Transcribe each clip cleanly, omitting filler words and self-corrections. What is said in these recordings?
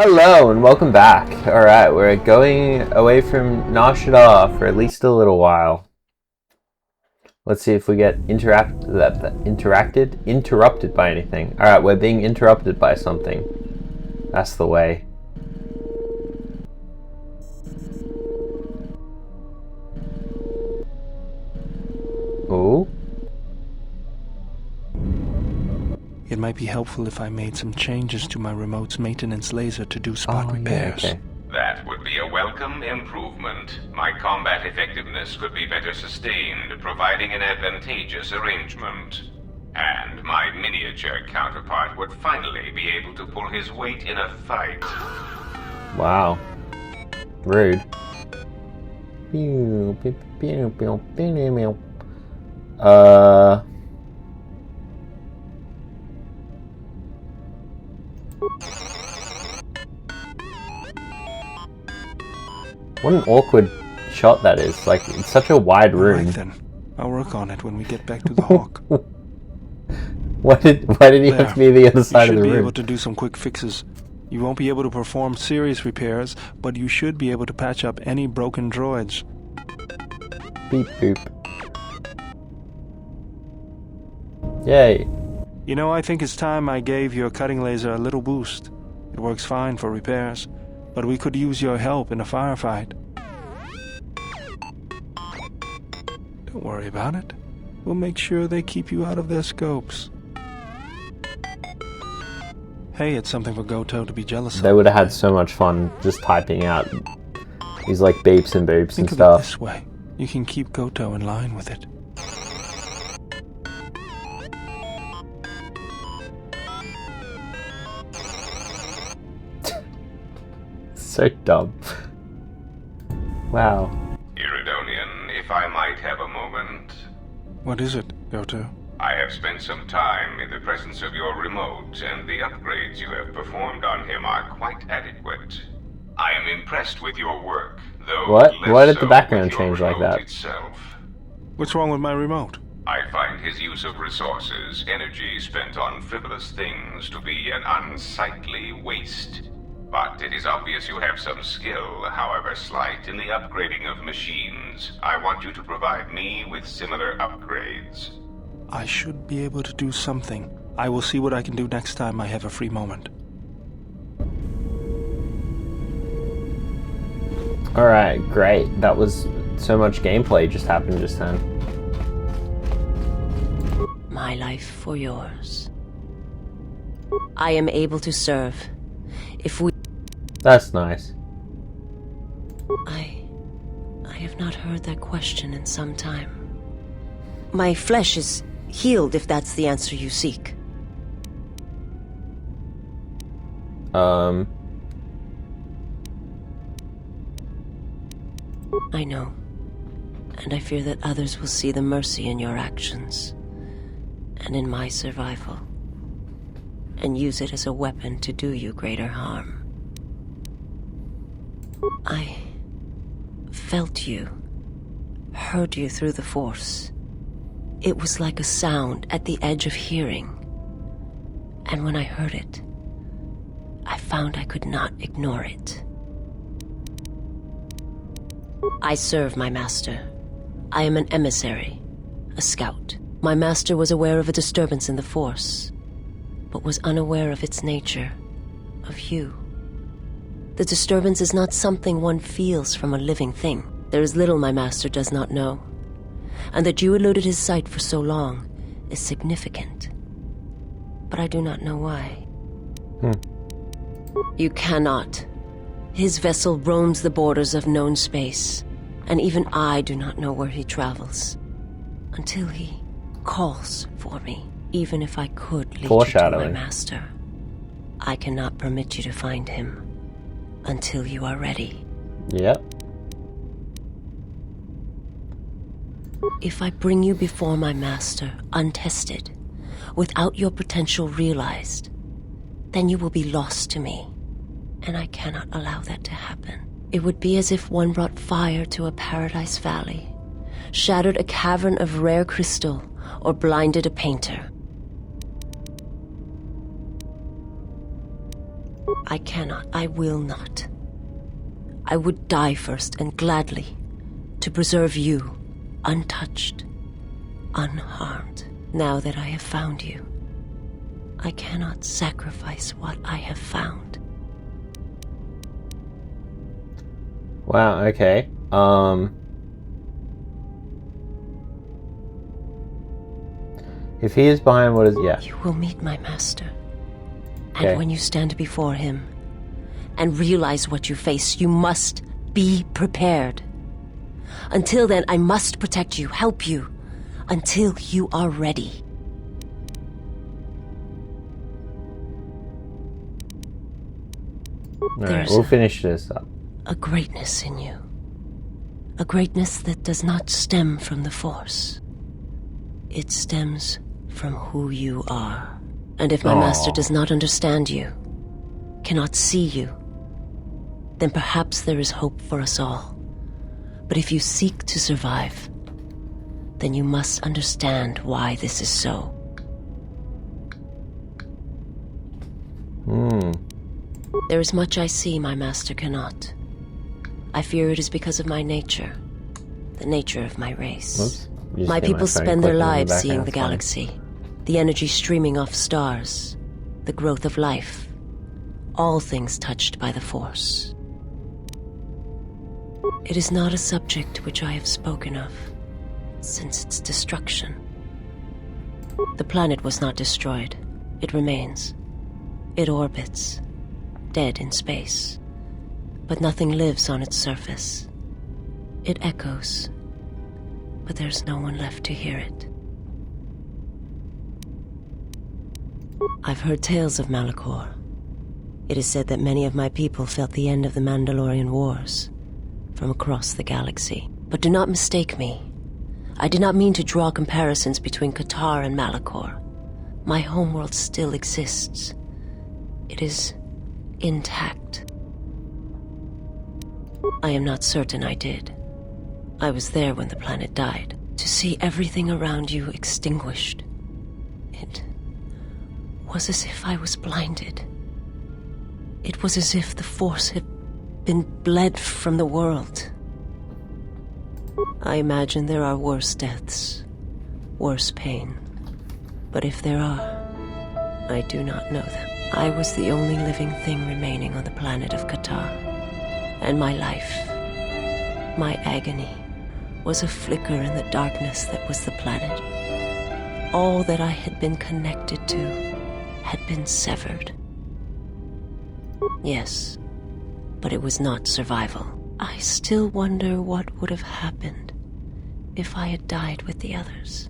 Hello and welcome back. Alright, we're going away from Nashida for at least a little while. Let's see if we get interrupted by anything. Alright, we're being interrupted by something. That's the way. Ooh. It might be helpful if I made some changes to my remote's maintenance laser to do spot repairs. Yeah, okay. That would be a welcome improvement. My combat effectiveness could be better sustained, providing an advantageous arrangement. And my miniature counterpart would finally be able to pull his weight in a fight. Wow. Rude. What an awkward shot that is. Like, it's such a wide room. Right then. I'll work on it when we get back to the Hawk. Why did he have to be the other side of the room? You should be able to do some quick fixes. You won't be able to perform serious repairs, but you should be able to patch up any broken droids. Beep boop. Yay. You know, I think it's time I gave your cutting laser a little boost. It works fine for repairs, but we could use your help in a firefight. Don't worry about it. We'll make sure they keep you out of their scopes. Hey, it's something for Goto to be jealous of. They would have had so much fun just typing out these like beeps and boops and Think of stuff. it this way. You can keep Goto in line with it. So dumb. Wow. Iridonian, if I might have a moment. What is it, Goto? I have spent some time in the presence of your remote, and the upgrades you have performed on him are quite adequate. I am impressed with your work, though. What? Why did the so background with your change like remote that? Itself. What's wrong with my remote? I find his use of resources, energy spent on frivolous things, to be an unsightly waste. But it is obvious you have some skill, however slight, in the upgrading of machines. I want you to provide me with similar upgrades. I should be able to do something. I will see what I can do next time I have a free moment. Alright, great. That was so much gameplay just happened just then. My life for yours. I am able to serve. If we... That's nice. I have not heard that question in some time. My flesh is healed, if that's the answer you seek. I know. And I fear that others will see the mercy in your actions. And in my survival. And use it as a weapon to do you greater harm. I felt you, heard you through the Force. It was like a sound at the edge of hearing. And when I heard it, I found I could not ignore it. I serve my master. I am an emissary, a scout. My master was aware of a disturbance in the Force, but was unaware of its nature, of you. The disturbance is not something one feels from a living thing. There is little my master does not know, and that you eluded his sight for so long is significant. But I do not know why. You cannot. His vessel roams the borders of known space, and even I do not know where he travels, until he calls for me. Even if I could lead you to my master, I cannot permit you to find him until you are ready. Yep. If I bring you before my master untested, without your potential realized, then you will be lost to me, and I cannot allow that to happen. It would be as if one brought fire to a paradise valley, shattered a cavern of rare crystal, or blinded a painter. I cannot. I will not. I would die first, and gladly, to preserve you, untouched, unharmed. Now that I have found you, I cannot sacrifice what I have found. Wow, okay. If he is behind what is... yeah. You will meet my master. Okay. And when you stand before him and realize what you face, you must be prepared. Until then, I must protect you, help you, until you are ready. Alright, There's we'll finish this up. a greatness in you. A greatness that does not stem from the Force. It stems from who you are. And if my master does not understand you, cannot see you, then perhaps there is hope for us all. But if you seek to survive, then you must understand why this is so. There is much I see my master cannot. I fear it is because of my nature, the nature of my race. Oops. You just My hear people phone spend their clicking in the lives background, seeing the it's fine. galaxy, the energy streaming off stars, the growth of life, all things touched by the Force. It is not a subject which I have spoken of since its destruction. The planet was not destroyed. It remains. It orbits, dead in space. But nothing lives on its surface. It echoes, but there's no one left to hear it. I've heard tales of Malachor. It is said that many of my people felt the end of the Mandalorian Wars from across the galaxy. But do not mistake me. I did not mean to draw comparisons between Qatar and Malachor. My homeworld still exists. It is intact. I am not certain I did. I was there when the planet died. To see everything around you extinguished. It was as if I was blinded. It was as if the Force had been bled from the world. I imagine there are worse deaths, worse pain. But if there are, I do not know them. I was the only living thing remaining on the planet of Qatar. And my life, my agony, was a flicker in the darkness that was the planet. All that I had been connected to had been severed. Yes, but it was not survival. I still wonder what would have happened if I had died with the others.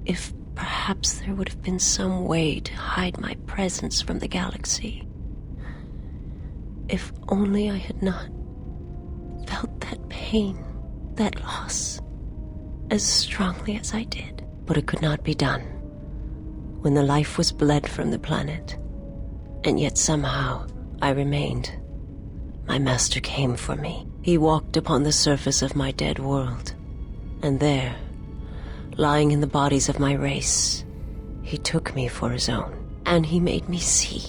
If perhaps there would have been some way to hide my presence from the galaxy. If only I had not felt that pain, that loss, as strongly as I did. But it could not be done. When the life was bled from the planet, and yet somehow I remained. My master came for me. He walked upon the surface of my dead world, and there, lying in the bodies of my race, he took me for his own, and he made me see.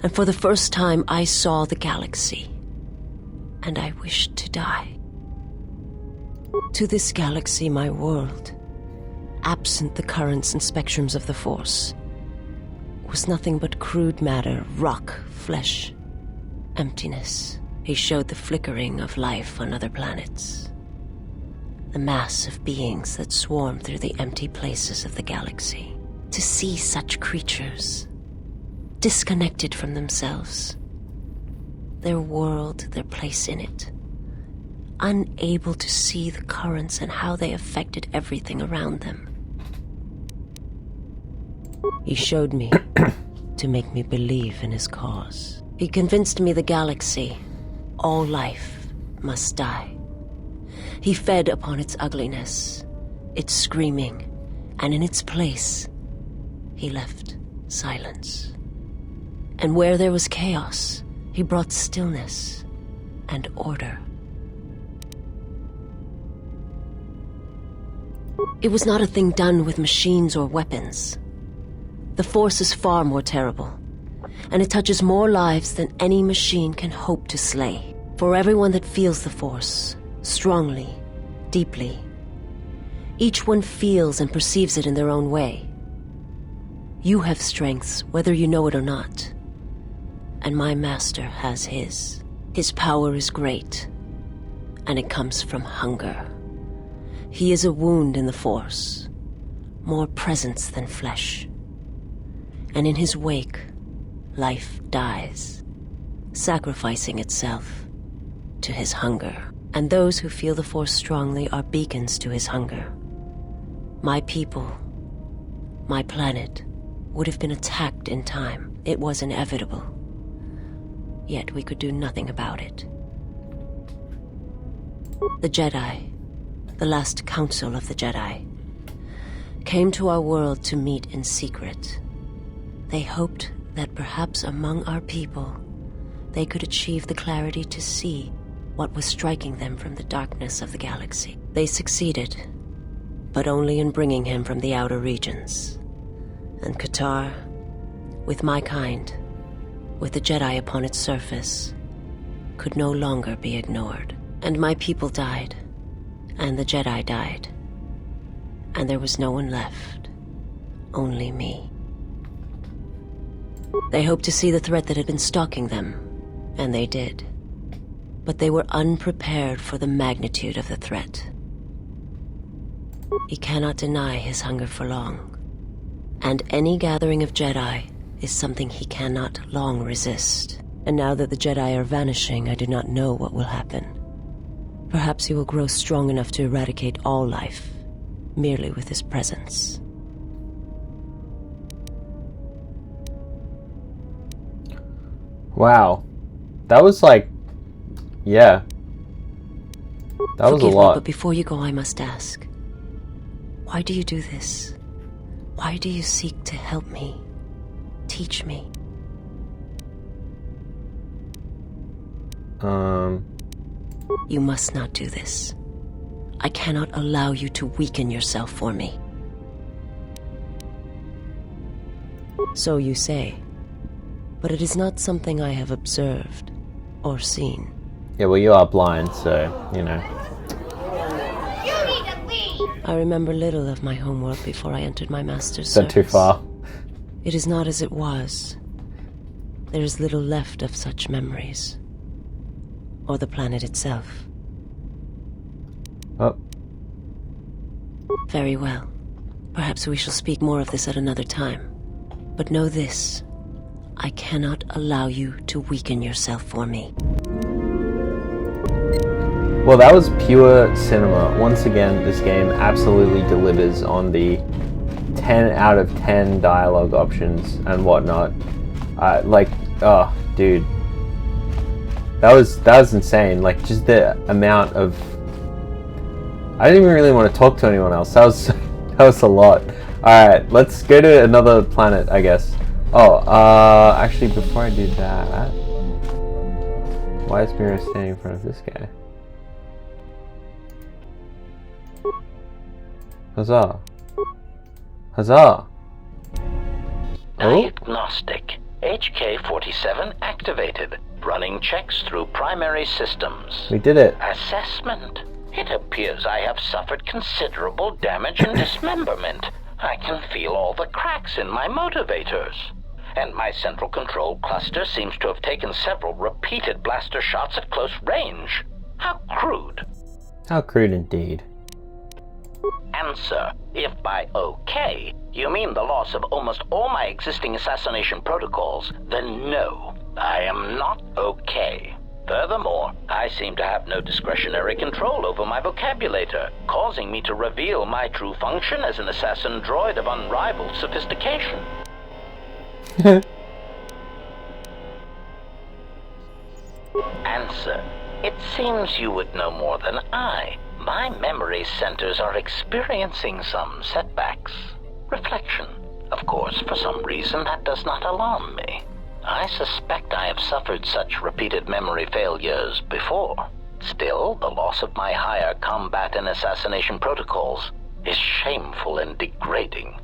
And for the first time I saw the galaxy, and I wished to die. To this galaxy, my world, absent the currents and spectrums of the Force, was nothing but crude matter, rock, flesh, emptiness. He showed the flickering of life on other planets. The mass of beings that swarm through the empty places of the galaxy. To see such creatures, disconnected from themselves, their world, their place in it, unable to see the currents and how they affected everything around them. He showed me to make me believe in his cause. He convinced me the galaxy, all life, must die. He fed upon its ugliness, its screaming, and in its place, he left silence. And where there was chaos, he brought stillness and order. It was not a thing done with machines or weapons. The Force is far more terrible. and it touches more lives than any machine can hope to slay. For everyone that feels the Force, strongly, deeply, each one feels and perceives it in their own way. You have strengths, whether you know it or not. And my master has his. His power is great, and it comes from hunger. He is a wound in the Force, more presence than flesh. And in his wake, life dies, sacrificing itself to his hunger. And those who feel the Force strongly are beacons to his hunger. My people, my planet, would have been attacked in time. It was inevitable. Yet we could do nothing about it. The Jedi, the last council of the Jedi, came to our world to meet in secret. They hoped that perhaps among our people, they could achieve the clarity to see what was striking them from the darkness of the galaxy. They succeeded, but only in bringing him from the outer regions. And KOTOR, with my kind, with the Jedi upon its surface, could no longer be ignored. And my people died, and the Jedi died, and there was no one left, only me. They hoped to see the threat that had been stalking them, and they did. But they were unprepared for the magnitude of the threat. He cannot deny his hunger for long, and any gathering of Jedi is something he cannot long resist. And now that the Jedi are vanishing, I do not know what will happen. Perhaps he will grow strong enough to eradicate all life, merely with his presence. Wow. That was like... yeah. That was a Forgive me, lot. but before you go, I must ask. Why do you do this? Why do you seek to help me? Teach me? You must not do this. I cannot allow you to weaken yourself for me. So you say, but it is not something I have observed or seen. Yeah, well, you are blind, so, you know. You need to leave! I remember little of my homeworld before I entered my master's Is that too service. far? It is not as it was. There is little left of such memories. Or the planet itself. Oh. Very well. Perhaps we shall speak more of this at another time. But know this. I cannot allow you to weaken yourself for me. Well, that was pure cinema. Once again, this game absolutely delivers on the 10 out of 10 dialogue options and whatnot. Oh, dude. That was insane. Like, just the amount of... I didn't even really want to talk to anyone else. That was a lot. Alright, let's go to another planet, I guess. Oh, actually, before I do that... why is Mira standing in front of this guy? Huzzah. Huzzah. Oh? Diagnostic. HK-47 activated. Running checks through primary systems. We did it. Assessment. It appears I have suffered considerable damage and dismemberment. I can feel all the cracks in my motivators. And my central control cluster seems to have taken several repeated blaster shots at close range. How crude. How crude indeed. Answer. If by okay, you mean the loss of almost all my existing assassination protocols, then no, I am not okay. Furthermore, I seem to have no discretionary control over my vocabulator, causing me to reveal my true function as an assassin droid of unrivaled sophistication. Answer. It seems you would know more than I. My memory centers are experiencing some setbacks. Reflection. Of course, for some reason that does not alarm me. I suspect I have suffered such repeated memory failures before. Still, the loss of my higher combat and assassination protocols is shameful and degrading.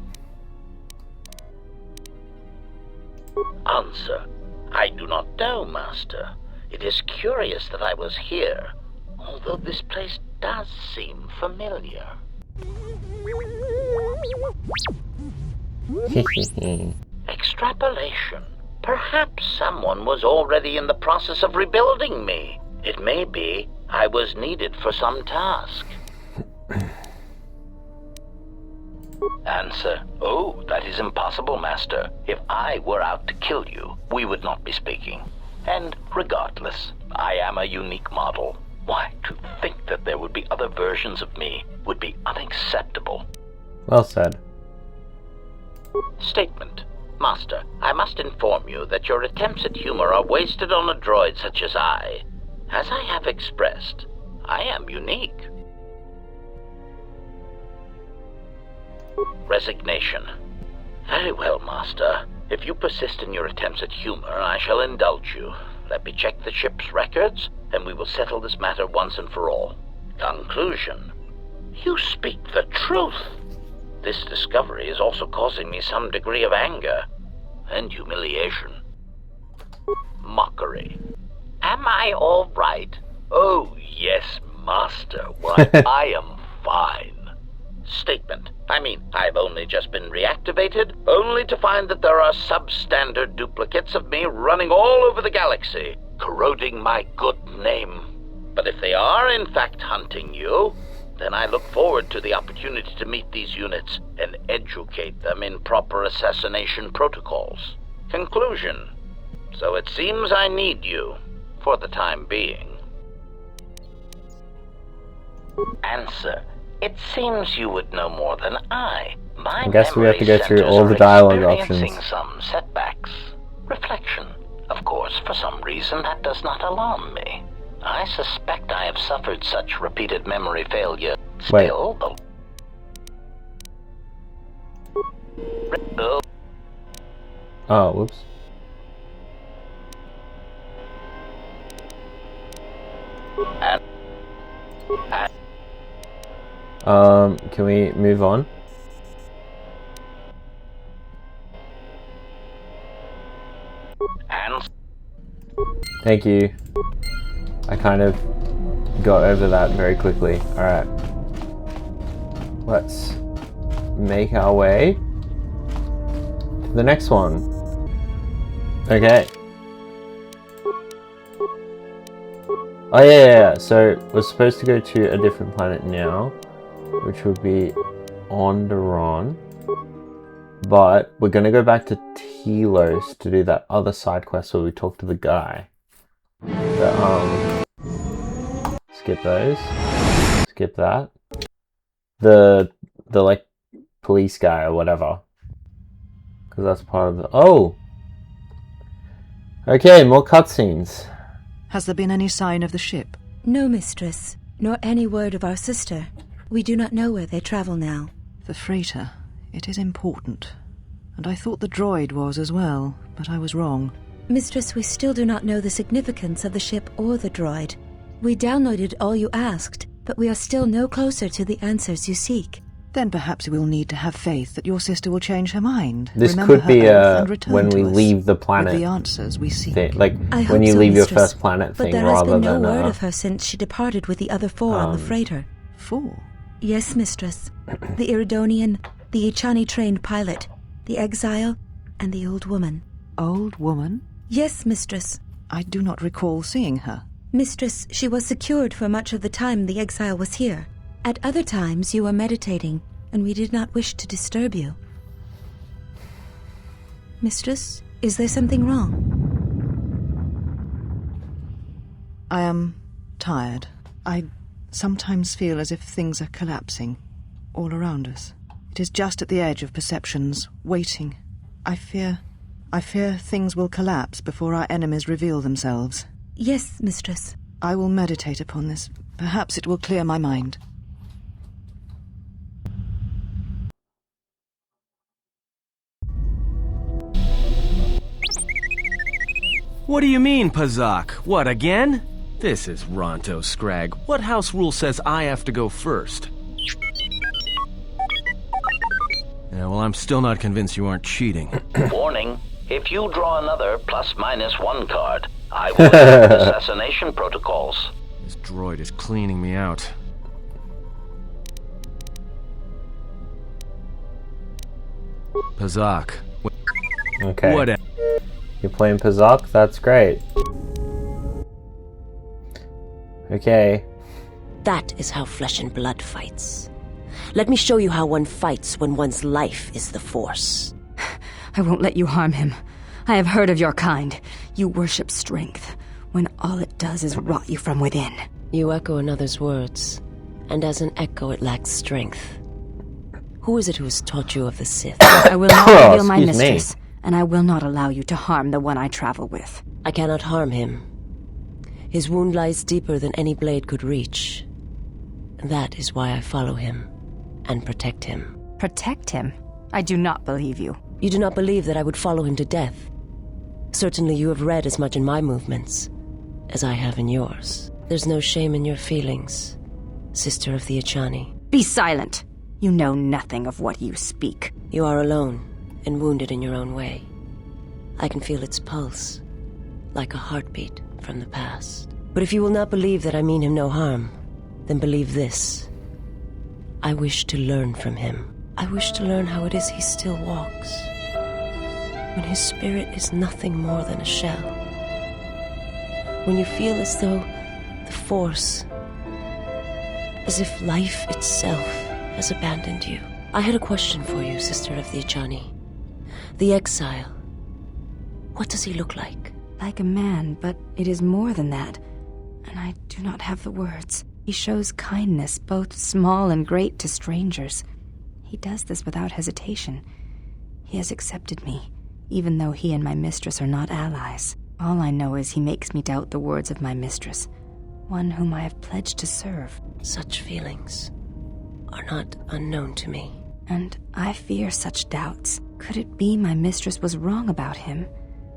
Answer. I do not know, Master. It is curious that I was here, although this place does seem familiar. Extrapolation. Perhaps someone was already in the process of rebuilding me. It may be I was needed for some task. Answer. Oh, that is impossible, Master. If I were out to kill you, we would not be speaking. And regardless, I am a unique model. Why, to think that there would be other versions of me would be unacceptable. Well said. Statement. Master, I must inform you that your attempts at humor are wasted on a droid such as I. As I have expressed, I am unique. Resignation. Very well, Master. If you persist in your attempts at humor, I shall indulge you. Let me check the ship's records, and we will settle this matter once and for all. Conclusion. You speak the truth. This discovery is also causing me some degree of anger and humiliation. Mockery. Am I all right? Oh, yes, Master. Why, I am fine. Statement. I've only just been reactivated, only to find that there are substandard duplicates of me running all over the galaxy, corroding my good name. But if they are in fact hunting you, then I look forward to the opportunity to meet these units and educate them in proper assassination protocols. Conclusion. So it seems I need you, for the time being. Answer. It seems you would know more than I. My I guess we have to go through centers all the are dialogue options. experiencing some setbacks. Reflection. Of course, for some reason that does not alarm me. I suspect I have suffered such repeated memory failure. Still, Oh, whoops. Can we move on? Thank you. I kind of got over that very quickly. Alright. Let's make our way to the next one. Okay. Oh yeah. So we're supposed to go to a different planet now, which would be Onderon. But we're gonna go back to Telos to do that other side quest where we talk to the guy. Skip those. Skip that. The like police guy or whatever. Because that's part of the... Oh! Okay, more cutscenes. Has there been any sign of the ship? No, mistress, nor any word of our sister. We do not know where they travel now. The freighter. It is important. And I thought the droid was as well, but I was wrong. Mistress, we still do not know the significance of the ship or the droid. We downloaded all you asked, but we are still no closer to the answers you seek. Then perhaps we'll need to have faith that your sister will change her mind. This Remember could be her oath and return when we to us leave the planet. with the answers we seek. Like I when hope you so, leave your mistress, first planet but thing there has rather been no than word of her since she departed with the other four on the freighter. 4? Yes, mistress. The Iridonian, the Ichani-trained pilot, the exile, and the old woman. Old woman? Yes, mistress. I do not recall seeing her. Mistress, she was secured for much of the time the exile was here. At other times you were meditating, and we did not wish to disturb you. Mistress, is there something wrong? I am tired. I sometimes feel as if things are collapsing all around us. It is just at the edge of perceptions, waiting. I fear things will collapse before our enemies reveal themselves. Yes, mistress. I will meditate upon this. Perhaps it will clear my mind. What do you mean, Pazak? What, again? This is Ronto Scrag. What house rule says I have to go first? Yeah, well, I'm still not convinced you aren't cheating. Warning. If you draw another ±1 card, I will accept assassination protocols. This droid is cleaning me out. Pazak. Okay. What? You're playing Pazak? That's great. Okay. That is how flesh and blood fights. Let me show you how one fights when one's life is the Force. I won't let you harm him. I have heard of your kind. You worship strength, when all it does is rot you from within. You echo another's words, and as an echo it lacks strength. Who is it who has taught you of the Sith? I will not reveal my Excuse me. mistress, and I will not allow you to harm the one I travel with. I cannot harm him. His wound lies deeper than any blade could reach. That is why I follow him, and protect him. Protect him? I do not believe you. You do not believe that I would follow him to death. Certainly you have read as much in my movements as I have in yours. There's no shame in your feelings, Sister of the Echani. Be silent! You know nothing of what you speak. You are alone, and wounded in your own way. I can feel its pulse, like a heartbeat from the past. But if you will not believe that I mean him no harm, then believe this. I wish to learn from him. I wish to learn how it is he still walks, when his spirit is nothing more than a shell. When you feel as though the Force, as if life itself has abandoned you. I had a question for you, Sister of the Echani. The exile. What does he look like? Like a man, but it is more than that. And I do not have the words. He shows kindness, both small and great, to strangers. He does this without hesitation. He has accepted me, even though he and my mistress are not allies. All I know is he makes me doubt the words of my mistress, one whom I have pledged to serve. Such feelings are not unknown to me. And I fear such doubts. Could it be my mistress was wrong about him?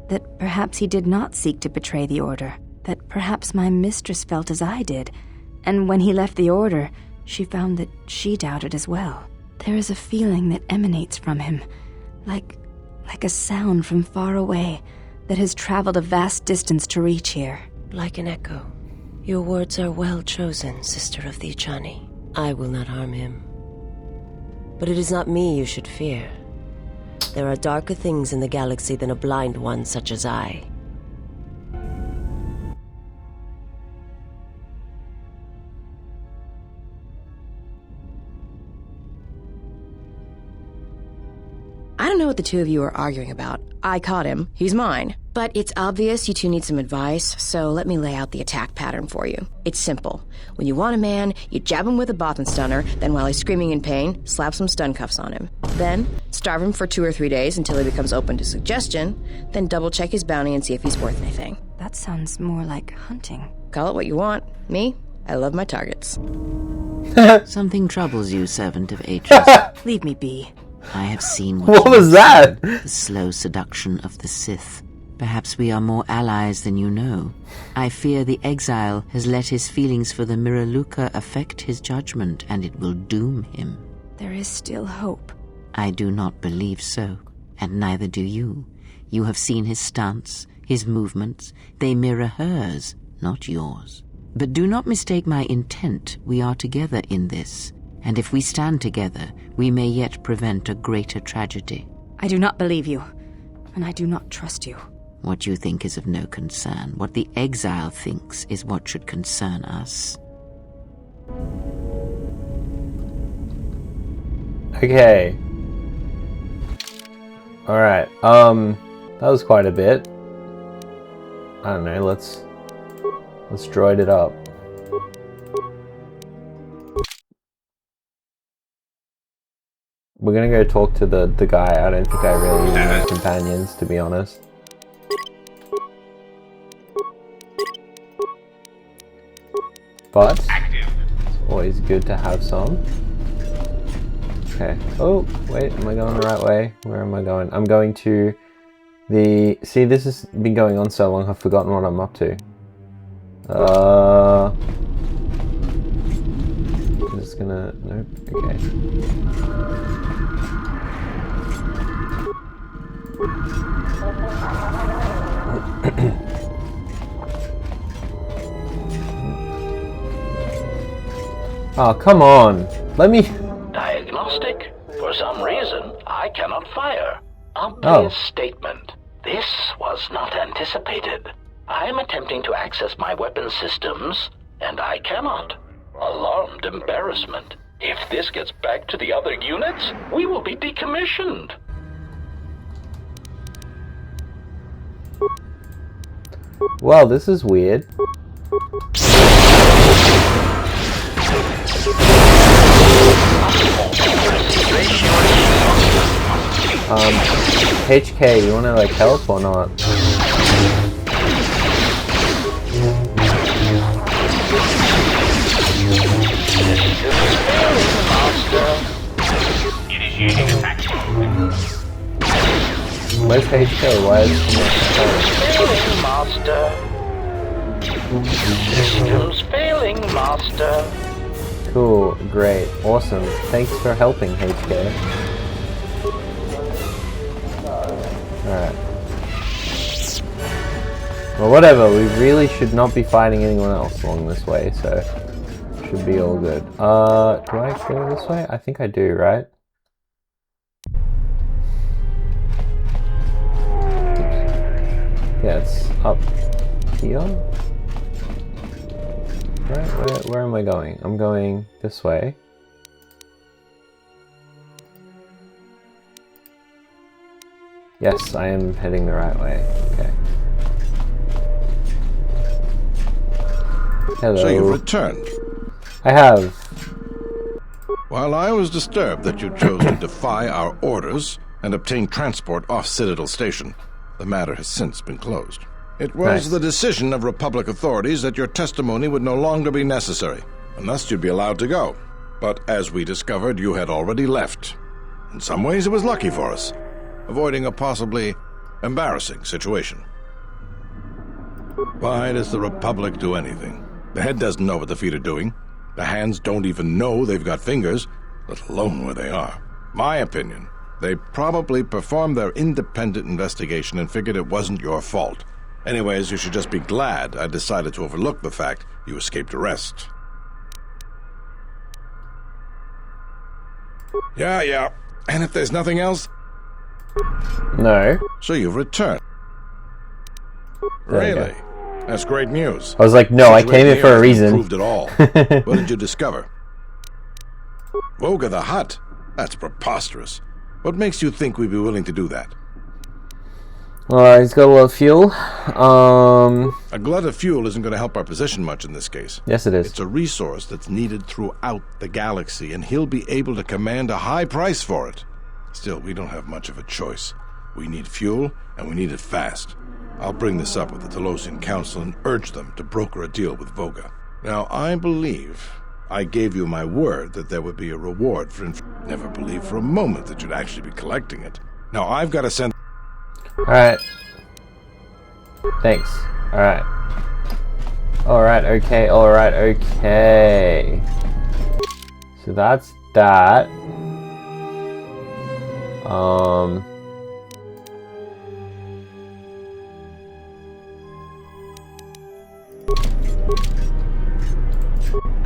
That perhaps he did not seek to betray the Order? That perhaps my mistress felt as I did, and when he left the Order, she found that she doubted as well. There is a feeling that emanates from him, like a sound from far away, that has traveled a vast distance to reach here. Like an echo. Your words are well chosen, Sister of the Echani. I will not harm him. But it is not me you should fear. There are darker things in the galaxy than a blind one such as I. I don't know what the two of you are arguing about. I caught him. He's mine. But it's obvious you two need some advice, so let me lay out the attack pattern for you. It's simple. When you want a man, you jab him with a Bothan stunner, then while he's screaming in pain, slap some stun cuffs on him. Then, starve him for 2 or 3 days until he becomes open to suggestion, then double-check his bounty and see if he's worth anything. That sounds more like hunting. Call it what you want. Me, I love my targets. Something troubles you, servant of Aegis. Leave me be. I have seen What was that? The slow seduction of the Sith. Perhaps we are more allies than you know. I fear the exile has let his feelings for the Miraluka affect his judgment, and it will doom him. There is still hope. I do not believe so, and neither do you. You have seen his stance, his movements. They mirror hers, not yours. But do not mistake my intent. We are together in this. And if we stand together, we may yet prevent a greater tragedy. I do not believe you, and I do not trust you. What you think is of no concern. What the exile thinks is what should concern us. Okay. Alright, that was quite a bit. I don't know, let's droid it up. We're gonna go talk to the guy. I don't think I really need companions, to be honest. But it's always good to have some. Okay. Oh, wait, am I going the right way? Where am I going? I'm going to the... See, this has been going on so long, I've forgotten what I'm up to. I'm just gonna... Nope. Okay. Oh, come on. Let me... Diagnostic? For some reason, I cannot fire. Obvious statement. This was not anticipated. I am attempting to access my weapon systems, and I cannot. Alarmed embarrassment. If this gets back to the other units, we will be decommissioned. Well, this is weird. HK, you wanna like help or not? Where's HK? Why is Failing, Master. Systems failing, Master. Cool, great, awesome. Thanks for helping, HK. Alright. Well, whatever, we really should not be fighting anyone else along this way, so should be all good. Do I go this way? I think I do, right? Yeah, it's up here. Right, where am I going? I'm going this way. Yes, I am heading the right way. Okay. Hello. So you've returned. I have. While I was disturbed that you chose to defy our orders and obtain transport off Citadel Station, the matter has since been closed. It was the decision of Republic authorities that your testimony would no longer be necessary, and thus you'd be allowed to go. But as we discovered, you had already left. In some ways, it was lucky for us, avoiding a possibly embarrassing situation. Why does the Republic do anything? The head doesn't know what the feet are doing. The hands don't even know they've got fingers, let alone where they are. My opinion, they probably performed their independent investigation and figured it wasn't your fault. Anyways, you should just be glad I decided to overlook the fact you escaped arrest. Yeah. And if there's nothing else? No. So you've returned. There Really? That's great news. I was like, no, I came here for a reason. Proved it all. What did you discover? Voga the Hutt? That's preposterous. What makes you think we'd be willing to do that? He's got a lot of fuel. A glut of fuel isn't going to help our position much in this case. Yes, it is. It's a resource that's needed throughout the galaxy, and he'll be able to command a high price for it. Still, we don't have much of a choice. We need fuel, and we need it fast. I'll bring this up with the Telosian Council and urge them to broker a deal with Voga. Now, I believe I gave you my word that there would be a reward for never believed for a moment that you'd actually be collecting it. Now, I've got to send... Alright. Thanks. Alright. Alright, okay. So that's that.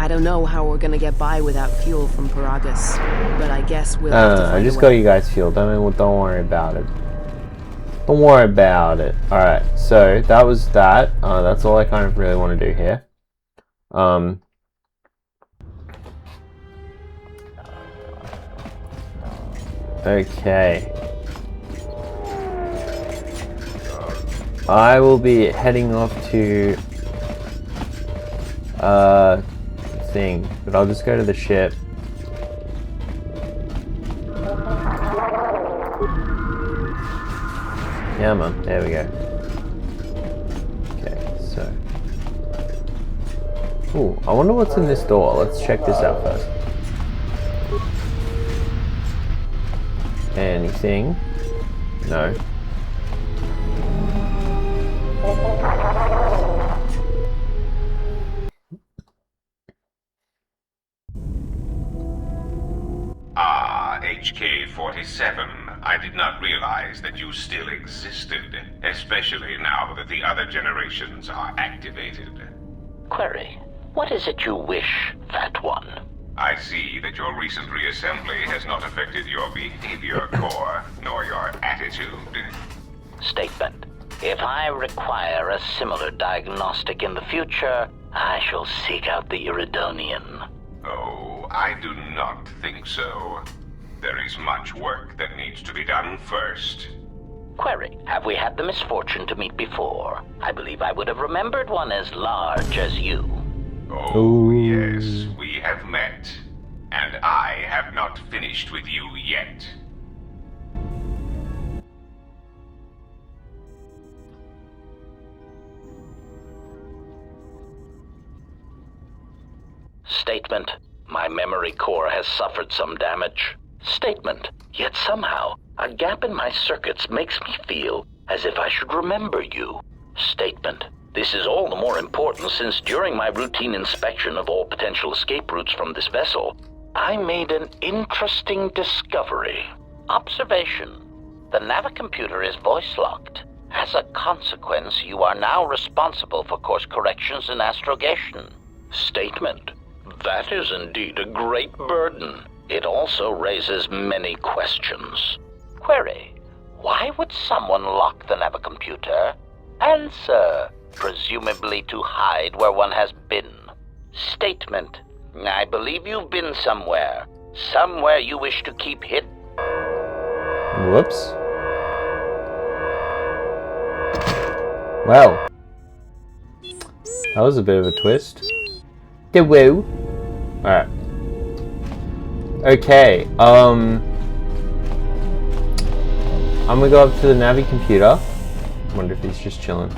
I don't know how we're gonna get by without fuel from Paragus, but I guess we'll have to I find just a got way. you guys fuel. Don't worry about it. Don't worry about it. Alright, so that was that. That's all I kind of really want to do here. Okay. I will be heading off to thing, but I'll just go to the ship. Yeah, man. There we go. Okay, so. Ooh, I wonder what's in this door. Let's check this out first. Anything? No. HK-47. I did not realize that you still existed, especially now that the other generations are activated. Query, what is it you wish, Fat One? I see that your recent reassembly has not affected your behavior core, nor your attitude. Statement. If I require a similar diagnostic in the future, I shall seek out the Iridonian. Oh, I do not think so. There is much work that needs to be done first. Query, have we had the misfortune to meet before? I believe I would have remembered one as large as you. Oh, yes, we have met. And I have not finished with you yet. Statement. My memory core has suffered some damage. Statement. Yet somehow, a gap in my circuits makes me feel as if I should remember you. Statement. This is all the more important since during my routine inspection of all potential escape routes from this vessel, I made an interesting discovery. Observation. The navicomputer is voice-locked. As a consequence, you are now responsible for course corrections and astrogation. Statement. That is indeed a great burden. It also raises many questions. Query. Why would someone lock the navicomputer? Answer. Presumably to hide where one has been. Statement. I believe you've been somewhere. Somewhere you wish to keep hidden. Whoops. Well. That was a bit of a twist. The woo. Alright. Okay, I'm gonna go up to the Navi computer. Wonder if he's just chilling.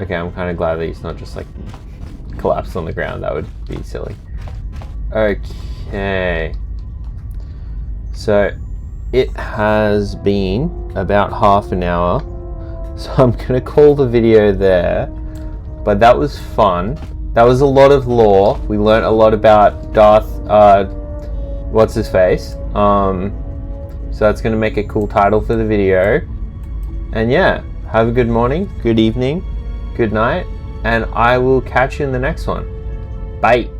Okay, I'm kind of glad that he's not just like collapsed on the ground. That would be silly. Okay. So it has been about half an hour. So I'm gonna call the video there. But that was fun. That was a lot of lore. We learned a lot about Darth, what's his face. So that's going to make a cool title for the video. And yeah, have a good morning, good evening, good night, and I will catch you in the next one. Bye.